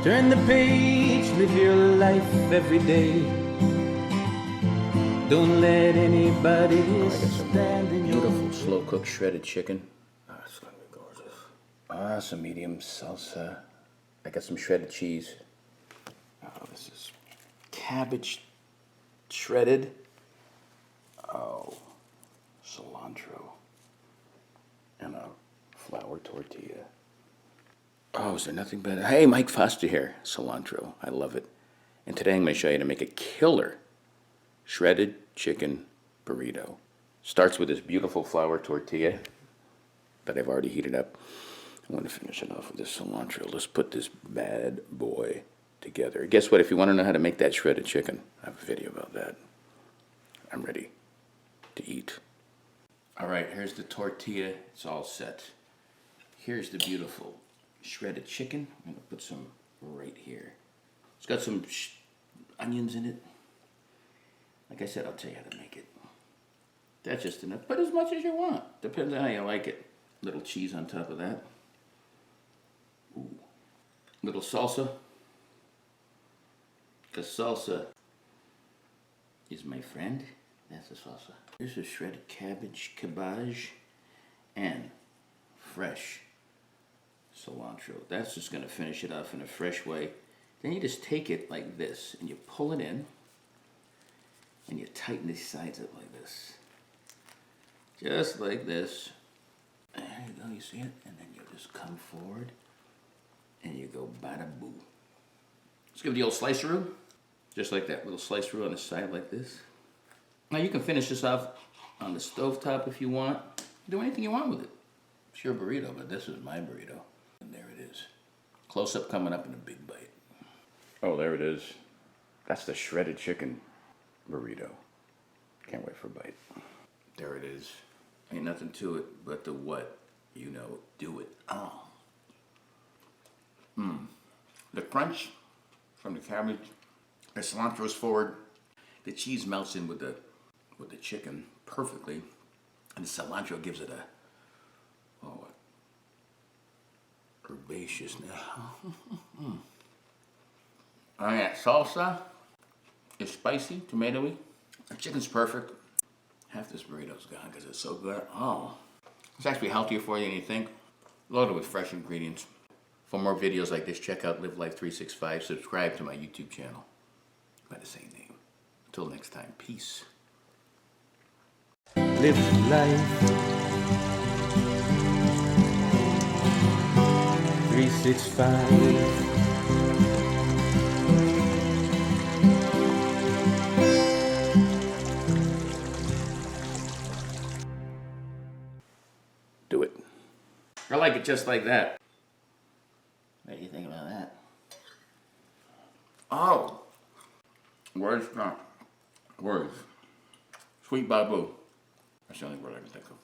Turn the page, live your life every day. Don't let anybody stand in your way. Beautiful slow-cooked shredded chicken. Ah, it's gonna be gorgeous. Ah, some medium salsa. I got some shredded cheese. Oh, this is cabbage shredded. Oh, cilantro. And a flour tortilla. Oh, is there nothing better? Hey, Mike Foster here. Cilantro. I love it. And today I'm going to show you how to make a killer shredded chicken burrito. Starts with this beautiful flour tortilla that I've already heated up. I'm going to finish it off with this cilantro. Let's put this bad boy together. Guess what? If you want to know how to make that shredded chicken, I have a video about that. I'm ready to eat. All right, here's the tortilla. It's all set. Here's the beautiful shredded chicken. I'm going to put some right here. It's got some onions in it. Like I said, I'll tell you how to make it. That's just enough. Put as much as you want. Depends on how you like it. Little cheese on top of that. Ooh. Little salsa. Because salsa is my friend. That's the salsa. Here's a shredded cabbage, and fresh cilantro. That's just going to finish it off in a fresh way. Then you just take it like this, and you pull it in, and you tighten the sides up like this. Just like this. There you go, you see it? And then you just come forward, and you go bada boo. Let's give it the old sliceroo. Just like that, little sliceroo on the side like this. Now you can finish this off on the stovetop if you want. Do anything you want with it. It's your burrito, but this is my burrito. And there it is. Close up coming up in a big bite. Oh, there it is. That's the shredded chicken burrito. Can't wait for a bite. There it is. Ain't nothing to it but the what you know, do it. Oh. The crunch from the cabbage. The cilantro's forward. The cheese melts in with the chicken perfectly, and the cilantro gives it a herbaceousness. Oh yeah, salsa is spicy, tomatoey. The chicken's perfect. Half this burrito's gone because it's so good. Oh, it's actually healthier for you than you think. Loaded with fresh ingredients. For more videos like this, check out Live Life 365. Subscribe to my YouTube channel by the same name. Until next time, peace. Live life 365. Do it. I like it just like that. What do you think about that? Oh! Words not. Words. Sweet babu. That's the only word I can think of.